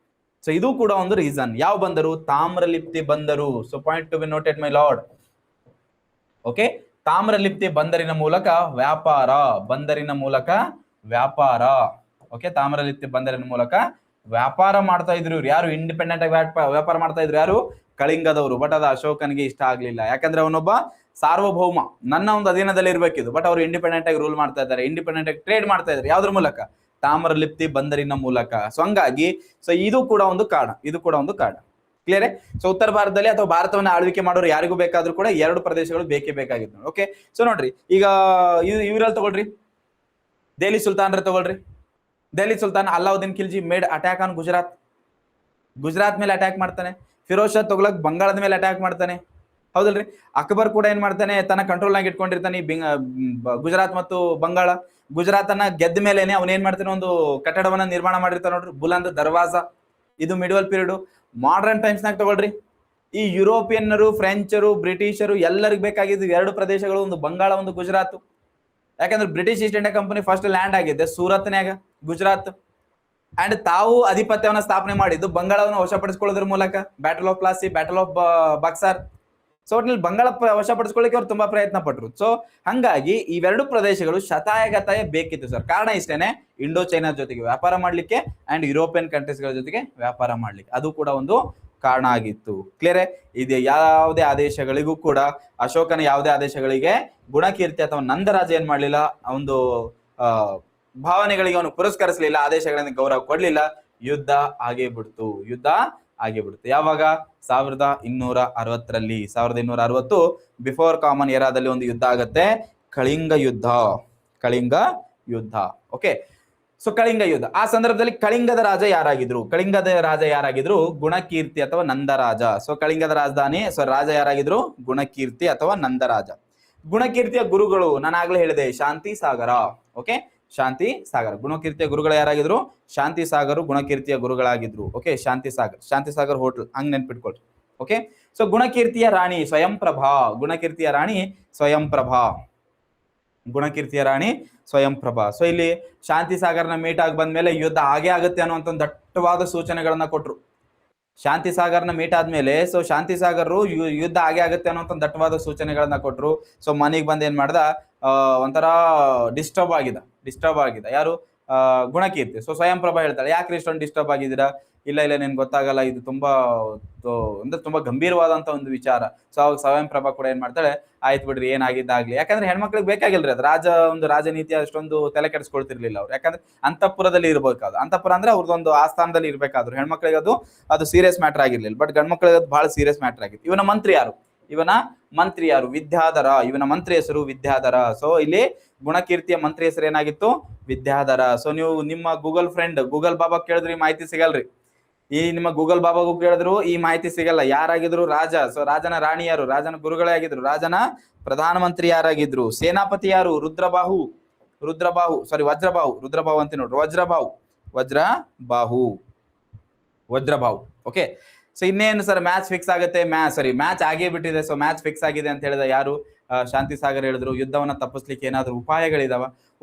ಸೊ ಇದು ಕೂಡ ಒಂದು ರೀಸನ್. ಯಾವ ಬಂದರು? ತಾಮ್ರಲಿಪ್ತಿ ಬಂದರು. So point to be noted my lord. Okay, Tamralipti ಬಂದರಿನ ಮೂಲಕ ವ್ಯಾಪಾರ, ಓಕೆ, ತಾಮ್ರಲಿಪ್ತಿ ಬಂದರಿನ ಮೂಲಕ ವ್ಯಾಪಾರ ಮಾಡ್ತಾ ಇದ್ರು ಇವ್ರು. ಯಾರು? ಇಂಡಿಪೆಂಡೆಂಟ್ ಆಗಿ ವ್ಯಾಪಾರ ಮಾಡ್ತಾ ಇದ್ರು. ಯಾರು? ಕಳಿಂಗದವರು. ಬಟ್ ಅದು ಅಶೋಕನಿಗೆ ಇಷ್ಟ ಆಗ್ಲಿಲ್ಲ. ಯಾಕಂದ್ರೆ ಅವನೊಬ್ಬ ಸಾರ್ವಭೌಮ, ನನ್ನ ಒಂದು ಅಧೀನದಲ್ಲಿ ಇರ್ಬೇಕಿದ್ದು. ಬಟ್ ಅವರು ಇಂಡಿಪೆಂಡೆಂಟ್ ಆಗಿ ರೂಲ್ ಮಾಡ್ತಾ ಇದ್ದಾರೆ, ಇಂಡಿಪೆಂಡೆಂಟ್ ಆಗಿ ಟ್ರೇಡ್ ಮಾಡ್ತಾ ಇದ್ದಾರೆ. ಯಾವ್ದ್ರ ಮೂಲಕ? ತಾಮ್ರಲಿಪ್ತಿ ಬಂದರಿನ ಮೂಲಕ. ಸೊ ಹಂಗಾಗಿ ಇದು ಕೂಡ ಒಂದು ಕಾರಣ. ಕ್ಲಿಯರ್? ಸೊ ಉತ್ತರ ಭಾರತದಲ್ಲಿ ಅಥವಾ ಭಾರತವನ್ನ ಆಳ್ವಿಕೆ ಮಾಡೋರು ಯಾರಿಗೂ ಬೇಕಾದ್ರೂ ಕೂಡ ಎರಡು ಪ್ರದೇಶಗಳು ಬೇಕೇ ಬೇಕಾಗಿತ್ತು. ಓಕೆ, ಸೊ ನೋಡ್ರಿ, ಈಗ ಇವ್ರಲ್ಲಿ ತಗೊಳ್ರಿ, ದೆಹಲಿ ಸುಲ್ತಾನ್ರ ತಗೊಳ್ರಿ. Delhi Sultan Alauddin Khilji made attack on Gujarat ಮೇಲೆ ಅಟ್ಯಾಕ್ ಮಾಡ್ತಾನೆ. ಫಿರೋಜ್ ಶಾ ತುಘಲಕ್ ಬಂಗಾಳದ ಮೇಲೆ ಅಟ್ಯಾಕ್ ಮಾಡ್ತಾನೆ. ಹೌದಲ್ರಿ? ಅಕ್ಬರ್ ಕೂಡ ಏನ್ ಮಾಡ್ತಾನೆ? ತನ್ನ ಕಂಟ್ರೋಲ್ ನಾಗ ಇಟ್ಕೊಂಡಿರ್ತಾನೆ ಗುಜರಾತ್ ಮತ್ತು ಬಂಗಾಳ. ಗುಜರಾತ್ ಅನ್ನ ಗೆದ್ದ ಮೇಲೆನೆ ಅವನ್ ಏನ್ ಮಾಡ್ತಾನೆ? ಒಂದು ಕಟ್ಟಡವನ್ನ ನಿರ್ಮಾಣ ಮಾಡಿರ್ತಾನೆ ನೋಡ್ರಿ, ಬುಲಂದ್ ದರ್ವಾಜ. ಇದು ಮಿಡಿವಲ್ ಪೀರಿಯಡ್. ಮಾಡರ್ನ್ ಟೈಮ್ಸ್ ನಾಗ ತಗೊಳ್ರಿ, ಈ ಯುರೋಪಿಯನ್ನರು, ಫ್ರೆಂಚರು, ಬ್ರಿಟಿಷರು ಎಲ್ಲರಿಗೂ ಬೇಕಾಗಿದ್ದು ಎರಡು ಪ್ರದೇಶಗಳು, ಒಂದು ಬಂಗಾಳ, ಒಂದು ಗುಜರಾತ್. ಯಾಕಂದ್ರೆ British East India company first land ಆಗಿದ್ದೆ ಸೂರತ್ನ್ಯಾಗ, ಗುಜರಾತ್. ಅಂಡ್ ತಾವು ಆಧಿಪತ್ಯವನ್ನ ಸ್ಥಾಪನೆ ಮಾಡಿದ್ದು ಬಂಗಾಳವನ್ನು ವಶಪಡಿಸಿಕೊಳ್ಳೋದ್ರ ಮೂಲಕ. Battle of Plassey, battle of Buxar. So ಒಟ್ಟಿನಲ್ಲಿ ಬಂಗಾಳ ವಶಪಡಿಸ್ಕೊಳ್ಳಿಕ್ಕೆ ಅವ್ರು ತುಂಬಾ ಪ್ರಯತ್ನ ಪಟ್ರು. ಸೊ ಹಂಗಾಗಿ ಇವೆರಡು ಪ್ರದೇಶಗಳು ಶತಾಯಗತಾಯ ಬೇಕಿತ್ತು ಸರ್. ಕಾರಣ ಇಷ್ಟೇನೆ, ಇಂಡೋ ಚೈನಾ ಜೊತೆಗೆ ವ್ಯಾಪಾರ ಮಾಡ್ಲಿಕ್ಕೆ ಅಂಡ್ ಯುರೋಪಿಯನ್ ಕಂಟ್ರೀಸ್ ಗಳ ಜೊತೆಗೆ ವ್ಯಾಪಾರ ಮಾಡ್ಲಿಕ್ಕೆ. ಅದು ಕೂಡ ಒಂದು ಕಾರಣ ಆಗಿತ್ತು. ಕ್ಲಿಯರ್? ಇದು ಯಾವುದೇ ಆದೇಶಗಳಿಗೂ ಕೂಡ, ಅಶೋಕನ ಯಾವುದೇ ಆದೇಶಗಳಿಗೆ ಗುಣಕೀರ್ತಿ ಅಥವಾ ನಂದರಾಜ ಏನ್ ಮಾಡ್ಲಿಲ್ಲ, ಒಂದು ಭಾವನೆಗಳಿಗೆ ಅವನು ಪುರಸ್ಕರಿಸಲಿಲ್ಲ, ಆದೇಶಗಳಿಂದ ಗೌರವ ಕೊಡ್ಲಿಲ್ಲ. ಯುದ್ಧ ಆಗೇ ಬಿಡ್ತು. ಯಾವಾಗ? 1260ರಲ್ಲಿ. 1260 ಬಿಫೋರ್ ಕಾಮನ್ ಏರಾದಲ್ಲಿ ಒಂದು ಯುದ್ಧ ಆಗತ್ತೆ, ಕಳಿಂಗ ಯುದ್ಧ. ಓಕೆ, ಸೊ ಕಳಿಂಗ ಯುದ್ಧ. ಆ ಸಂದರ್ಭದಲ್ಲಿ ಕಳಿಂಗದ ರಾಜ ಯಾರಾಗಿದ್ರು? ಗುಣಕೀರ್ತಿ ಅಥವಾ ನಂದರಾಜ. ಸೊ ಕಳಿಂಗದ ರಾಜಧಾನಿ, ರಾಜ ಯಾರಾಗಿದ್ರು? ಗುಣಕೀರ್ತಿ ಅಥವಾ ನಂದರಾಜ. ಗುಣಕೀರ್ತಿಯ ಗುರುಗಳು ನಾನು ಆಗ್ಲೇ ಹೇಳಿದೆ, ಶಾಂತಿ ಸಾಗರ. ಓಕೆ, ಶಾಂತಿ ಸಾಗರ್. ಗುಣಕೀರ್ತಿಯ ಗುರುಗಳು ಯಾರಾಗಿದ್ರು? ಶಾಂತಿ ಸಾಗರ್ ಗುಣಕೀರ್ತಿಯ ಗುರುಗಳಾಗಿದ್ರು. ಓಕೆ, ಶಾಂತಿ ಸಾಗರ್ ಹೋಟೆಲ್, ಹಂಗ್ ನೆನ್ಪಿಟ್ಕೊಳ್ರಿ. ಓಕೆ, ಸೊ ಗುಣಕೀರ್ತಿಯ ರಾಣಿ ಸ್ವಯಂಪ್ರಭಾ. ಸೊ ಇಲ್ಲಿ ಶಾಂತಿ ಸಾಗರ್ನ ಮೀಟ್ ಆಗಿ ಬಂದ್ಮೇಲೆ ಯುದ್ಧ ಆಗೇ ಆಗುತ್ತೆ ಅನ್ನುವಂಥ ದಟ್ಟವಾದ ಸೂಚನೆಗಳನ್ನ ಕೊಟ್ರು. ಶಾಂತಿ ಸಾಗರ್ನ ಮೀಟ್ ಆದ್ಮೇಲೆ ಶಾಂತಿ ಸಾಗರ್ ಯುದ್ಧ ಆಗೇ ಆಗುತ್ತೆ ಅನ್ನೋಂಥ ದಟ್ಟವಾದ ಸೂಚನೆಗಳನ್ನ ಕೊಟ್ರು. ಸೊ ಮನೆಗೆ ಬಂದು ಏನ್ ಮಾಡ್ದ? ಒಂಥರ ಡಿಸ್ಟರ್ಬ್ ಆಗಿದ. ಯಾರು? ಗುಣಕೀರ್ತಿ. ಸೊ ಸ್ವಯಂ ಪ್ರಭಾ ಹೇಳ್ತಾಳೆ, ಯಾಕ್ರಿ ಇಷ್ಟೊಂದು ಡಿಸ್ಟರ್ಬ್ ಆಗಿದ್ದೀರಾ? ಇಲ್ಲ ಇಲ್ಲ ನಿನ್ಗೆ ಗೊತ್ತಾಗಲ್ಲ, ಇದು ತುಂಬಾ ಅಂದ್ರೆ ತುಂಬಾ ಗಂಭೀರವಾದಂತ ಒಂದು ವಿಚಾರ. ಸೊ ಅವಾಗ ಸ್ವಯಂ ಪ್ರಭಾ ಕೂಡ ಏನ್ ಮಾಡ್ತಾಳೆ, ಆಯ್ತು ಬಿಡ್ರಿ ಏನಾಗಿದ್ದಾಗ್ಲಿ. ಯಾಕಂದ್ರೆ ಹೆಣ್ಮಕ್ಳಿಗೆ ಬೇಕಾಗಿಲ್ರಿ ಅದು ಒಂದು ರಾಜನೀತಿ ಅಷ್ಟೊಂದು ತಲೆ ಕೆಡಿಸ್ಕೊಳ್ತಿರ್ಲಿಲ್ಲ ಅವ್ರು. ಯಾಕಂದ್ರೆ ಅಂತಃಪುರದಲ್ಲಿ ಇರ್ಬೇಕಾದ್ರು, ಅಂತಃಪುರ ಅಂದ್ರೆ ಅವ್ರದ್ದೊಂದು ಆಸ್ಥಾನದಲ್ಲಿ ಇರ್ಬೇಕಾದ್ರು. ಹೆಣ್ಮಕ್ಳಿಗೆ ಅದು ಸೀರಿಯಸ್ ಮ್ಯಾಟರ್ ಆಗಿರ್ಲಿಲ್ಲ. ಬಟ್ ಗಂಡ್ ಮಕ್ಳಿಗೆ ಅದು ಬಹಳ ಸೀರಿಯಸ್ ಮ್ಯಾಟರ್ ಆಗಿತ್ತು. ಇವನ ಮಂತ್ರಿ ಯಾರು? ವಿದ್ಯಾಧರ. ಇವನ ಮಂತ್ರಿ ಹೆಸರು ವಿದ್ಯಾಧರ. ಸೊ ಇಲ್ಲಿ ಗುಣಕೀರ್ತಿಯ ಮಂತ್ರಿ ಹೆಸರು ಏನಾಗಿತ್ತು? ವಿದ್ಯಾಧರ. ಸೊ ನೀವು ನಿಮ್ಮ ಗೂಗಲ್ ಬಾಬಾ ಕೇಳಿದ್ರಿ ಮಾಹಿತಿ ಸಿಗಲ್ರಿ. ಈ ನಿಮ್ಮ ಗೂಗಲ್ ಬಾಬಾಗೂ ಕೇಳಿದ್ರು ಈ ಮಾಹಿತಿ ಸಿಗಲ್ಲ. ಯಾರಾಗಿದ್ರು? ರಾಜ. ಸೊ ರಾಜನ ರಾಣಿ ಯಾರು? ರಾಜನ ಗುರುಗಳೇ ಆಗಿದ್ರು. ರಾಜನ ಪ್ರಧಾನಮಂತ್ರಿ ಯಾರಾಗಿದ್ರು? ಸೇನಾಪತಿ ಯಾರು? ವಜ್ರಬಾಹು ಅಂತ ನೋಡ್ರಿ. ವಜ್ರಬಾಹು. ಓಕೆ. ಸೊ ಇನ್ನೇನು ಸರ್ ಮ್ಯಾಚ್ ಫಿಕ್ಸ್ ಆಗುತ್ತೆ? ಮ್ಯಾಚ್ ಆಗೇ ಬಿಟ್ಟಿದೆ. ಸೊ ಮ್ಯಾಚ್ ಫಿಕ್ಸ್ ಆಗಿದೆ ಅಂತ ಹೇಳಿದ ಯಾರು? ಶಾಂತಿ ಸಾಗರ್ ಹೇಳಿದ್ರು. ಯುದ್ಧವನ್ನ ತಪ್ಪಿಸ್ಲಿಕ್ಕೆ ಏನಾದ್ರು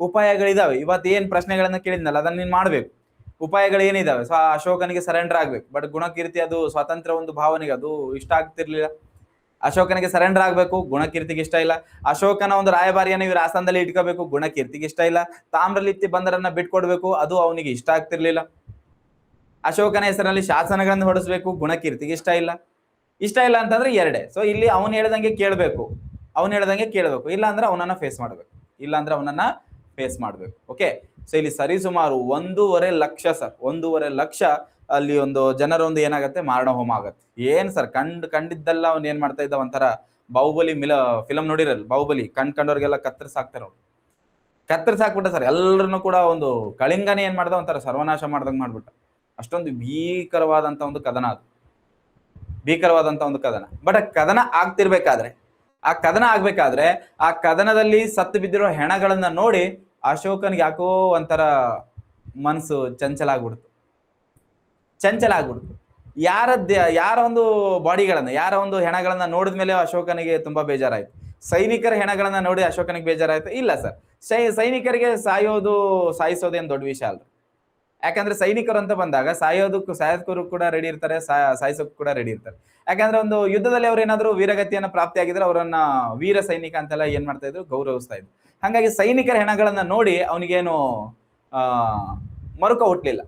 ಉಪಾಯಗಳಿದಾವೆ. ಇವತ್ತು ಏನ್ ಪ್ರಶ್ನೆಗಳನ್ನ ಕೇಳಿದ್ನಲ್ಲ ಅದನ್ನ ನೀನ್ ಮಾಡ್ಬೇಕು. ಉಪಾಯಗಳು ಏನಿದಾವೆ? ಸೊ ಅಶೋಕನಿಗೆ ಸರೆಂಡರ್ ಆಗ್ಬೇಕು. ಬಟ್ ಗುಣಕೀರ್ತಿ ಅದು ಸ್ವಾತಂತ್ರ್ಯ ಒಂದು ಭಾವನೆಗೆ ಅದು ಇಷ್ಟ ಆಗ್ತಿರ್ಲಿಲ್ಲ. ಅಶೋಕನಿಗೆ ಸರೆಂಡರ್ ಆಗ್ಬೇಕು, ಗುಣಕೀರ್ತಿಗೆ ಇಷ್ಟ ಇಲ್ಲ. ಅಶೋಕನ ಒಂದು ರಾಯಭಾರಿಯನ್ನು ಇವ್ರ ಆಸ್ಥಾನದಲ್ಲಿ ಇಟ್ಕೋಬೇಕು, ಗುಣಕೀರ್ತಿಗೆ ಇಷ್ಟ ಇಲ್ಲ. ತಾಮ್ರಲಿಪ್ತಿ ಬಂದರನ್ನ ಬಿಟ್ಕೊಡ್ಬೇಕು, ಅದು ಅವನಿಗೆ ಇಷ್ಟ ಆಗ್ತಿರ್ಲಿಲ್ಲ. ಅಶೋಕನ ಹೆಸರಿನಲ್ಲಿ ಶಾಸನಗಳನ್ನು ಹೊಡಿಸ್ಬೇಕು, ಗುಣಕೀರ್ತಿಗೆ ಇಷ್ಟ ಇಲ್ಲ ಅಂತಂದ್ರೆ ಎರಡೇ. ಸೊ ಇಲ್ಲಿ ಅವನು ಹೇಳ್ದಂಗೆ ಕೇಳಬೇಕು, ಇಲ್ಲ ಅಂದ್ರೆ ಅವನನ್ನ ಫೇಸ್ ಮಾಡ್ಬೇಕು. ಓಕೆ. ಸೊ ಇಲ್ಲಿ ಸರಿಸುಮಾರು 1.5 ಲಕ್ಷ ಸರ್, 1.5 ಲಕ್ಷ ಅಲ್ಲಿ ಒಂದು ಜನರ ಒಂದು ಏನಾಗತ್ತೆ, ಮಾರಣ ಹೋಮ ಆಗತ್ತೆ. ಏನ್ ಸರ್ ಕಂಡಿದ್ದೆಲ್ಲ ಅವ್ನು ಏನ್ ಮಾಡ್ತಾ ಇದ್ದ, ಒಂಥರ ಬಾಹುಬಲಿ ಫಿಲಂ ನೋಡಿರಲ್ಲ, ಬಾಹುಬಲಿ ಕಂಡವ್ರಿಗೆಲ್ಲ ಕತ್ತರಿಸಾಕ್ಬಿಟ್ಟ ಸರ್. ಎಲ್ಲರನ್ನು ಕೂಡ ಒಂದು ಕಳಿಂಗನೇ ಏನ್ ಮಾಡ್ದ, ಒಂಥರ ಸರ್ವನಾಶ ಮಾಡ್ದಂಗ್ ಮಾಡ್ಬಿಟ್ಟ. ಅಷ್ಟೊಂದು ಭೀಕರವಾದಂತ ಒಂದು ಕದನ ಅದು, ಬಟ್ ಆ ಕದನ ಆಗ್ಬೇಕಾದ್ರೆ ಆ ಕದನದಲ್ಲಿ ಸತ್ತು ಬಿದ್ದಿರೋ ಹೆಣಗಳನ್ನ ನೋಡಿ ಅಶೋಕನ್ಗೆ ಯಾಕೋ ಒಂಥರ ಮನಸ್ಸು ಚಂಚಲ ಆಗ್ಬಿಡ್ತು. ಯಾರ ಒಂದು ಬಾಡಿಗಳನ್ನ, ಯಾರ ಒಂದು ಹೆಣಗಳನ್ನ ನೋಡಿದ್ಮೇಲೆ ಅಶೋಕನಿಗೆ ತುಂಬಾ ಬೇಜಾರಾಯ್ತು. ಸೈನಿಕರ ಹೆಣಗಳನ್ನ ನೋಡಿ ಅಶೋಕನಿಗೆ ಬೇಜಾರಾಯ್ತು? ಇಲ್ಲ ಸರ್. ಸೈನಿಕರಿಗೆ ಸಾಯಿಸೋದೇನ್ ದೊಡ್ಡ ವಿಷಯ ಅಲ್ಲ. ಯಾಕಂದ್ರೆ ಸೈನಿಕರು ಅಂತ ಬಂದಾಗ ಸಾಯೋದಕ್ಕೂ ಕೂಡ ರೆಡಿ ಇರ್ತಾರೆ, ಸಾಯಿಸೋಕ್ಕೂ ಕೂಡ ರೆಡಿ ಇರ್ತಾರೆ. ಯಾಕಂದ್ರೆ ಒಂದು ಯುದ್ಧದಲ್ಲಿ ಅವ್ರು ಏನಾದ್ರು ವೀರಗತಿಯನ್ನ ಪ್ರಾಪ್ತಿ ಆಗಿದ್ರೆ ಅವರನ್ನ ವೀರ ಸೈನಿಕ ಅಂತೆಲ್ಲ ಏನ್ ಮಾಡ್ತಾ ಇದ್ರು, ಗೌರವಿಸ್ತಾ ಇದ್ರು. ಹಾಗಾಗಿ ಸೈನಿಕರ ಹೆಣಗಳನ್ನ ನೋಡಿ ಅವನಿಗೇನು ಮರುಕ ಹುಟ್ಲಿಲ್ಲ.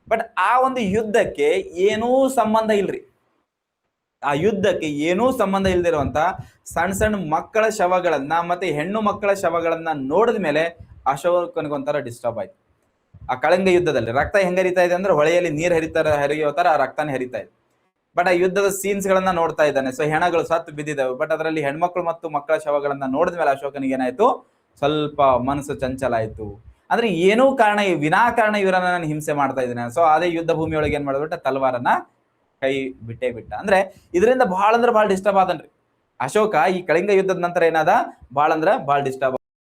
ಬಟ್ ಆ ಒಂದು ಯುದ್ಧಕ್ಕೆ ಏನೂ ಸಂಬಂಧ ಇಲ್ರಿ. ಆ ಯುದ್ಧಕ್ಕೆ ಏನೂ ಸಂಬಂಧ ಇಲ್ದಿರುವಂತ ಸಣ್ಣ ಮಕ್ಕಳ ಶವಗಳನ್ನ ಮತ್ತೆ ಹೆಣ್ಣು ಮಕ್ಕಳ ಶವಗಳನ್ನ ನೋಡಿದ ಮೇಲೆ ಅಶೋಕನಿಗೊಂಥರ ಡಿಸ್ಟರ್ಬ್ ಆಯ್ತು. ಆ ಕಳಿಂಗ ಯುದ್ಧದಲ್ಲಿ ರಕ್ತ ಹೆಂಗ ಹರಿತಾ ಇದೆ ಅಂದ್ರೆ ಹೊಳೆಯಲ್ಲಿ ನೀರು ಹರಿಯೋ ತರ ಆ ರಕ್ತನೇ ಹರಿತಾ ಇದೆ. ಬಟ್ ಆ ಯುದ್ಧದ ಸೀನ್ಸ್ ಗಳನ್ನ ನೋಡ್ತಾ ಇದ್ದಾನೆ. ಸೊ ಹೆಣಗಳು ಸತ್ತು ಬಿದ್ದಿದ್ದಾವೆ. ಬಟ್ ಅದರಲ್ಲಿ ಹೆಣ್ಮಕ್ಳು ಮತ್ತು ಮಕ್ಕಳ ಶವಗಳನ್ನ ನೋಡಿದ್ಮೇಲೆ ಅಶೋಕನಿಗೆ ಏನಾಯ್ತು, ಸ್ವಲ್ಪ ಮನಸ್ಸು ಚಂಚಲ ಆಯ್ತು. ಅಂದ್ರೆ ಏನೂ ವಿನಾಕಾರಣ ಇವರನ್ನ ನಾನು ಹಿಂಸೆ ಮಾಡ್ತಾ ಇದ್ದೇನೆ. ಸೊ ಅದೇ ಯುದ್ಧ ಭೂಮಿಯೊಳಗೆ ಏನ್ ಮಾಡ್ಬಿಟ್ಟ, ತಲವಾರನ್ನ ಕೈ ಬಿಟ್ಟ. ಅಂದ್ರೆ ಇದರಿಂದ ಬಹಳ ಡಿಸ್ಟರ್ಬ್ ಆದನ್ರಿ ಅಶೋಕ. ಈ ಕಳಿಂಗ ಯುದ್ಧದ ನಂತರ ಏನಾದ, ಬಹಳ ಡಿಸ್ಟರ್ಬ್